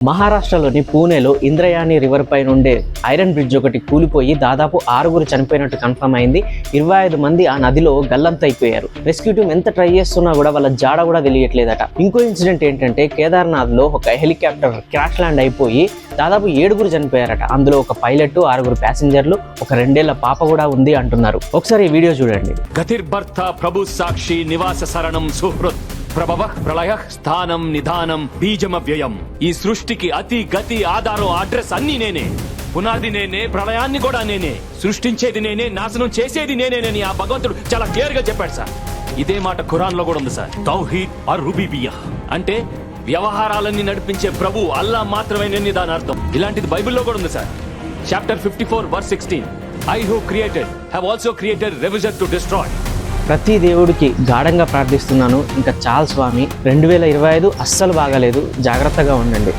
మహారాష్ట్రలోని పూణేలో ఇంద్రయాని రివర్ పై నుండే ఐరన్ బ్రిడ్జ్ ఒకటి కూలిపోయి దాదాపు 6 చనిపోయినట్టు కన్ఫర్మ్ అయింది. 25 మంది ఆ నదిలో గల్లంతైపోయారు. రెస్క్యూ టీమ్ ఎంత ట్రై చేస్తున్నా కూడా వాళ్ళ జాడ కూడా తెలియట్లేదట. ఇంకో ఇన్సిడెంట్ ఏంటంటే కేదార్నాథ్ లో ఒక హెలికాప్టర్ క్రాష్ ల్యాండ్ అయిపోయి దాదాపు 7 చనిపోయారట. అందులో ఒక పైలట్, 6 ప్యాసింజర్లు, ఒక 2 ఏళ్ల పాప కూడా ఉంది అంటున్నారు. ఒకసారి ఈ వీడియో చూడండి. గతిర్భర్త ప్రభు సాక్షి నివాస శరణం సుహృత్ ప్రభవ ప్రళయ స్థానం నిధానం బీజమవ్యయం. ఈ సృష్టికి అతి గతి ఆధారం అడ్రస్ అన్ని నేనే. పునాది నేనే, ప్రళయాన్ని కూడా నేనే, సృష్టించేది నేనే, నాశనం చేసేది నేనేనని ఆ భగవంతుడు చాలా క్లియర్ గా చెప్పాడు సార్. ఇదే మాట ఖురాన్ లో కూడా ఉంది సార్. తౌహీద్ అర్ రుబూబియ్యా అంటే వ్యవహారాలన్నీ నడిపించే ప్రభు అల్లా మాత్రమేనని దాని అర్థం. ఇలాంటిది బైబిల్లో కూడా ఉంది sir. Chapter 54 verse 16 I who created have also created revision to destroy. ప్రతి దేవుడికి గాఢంగా ప్రార్థిస్తున్నాను. ఇంకా చాలు స్వామి, 2025 అస్సలు బాగాలేదు. జాగ్రత్తగా ఉండండి.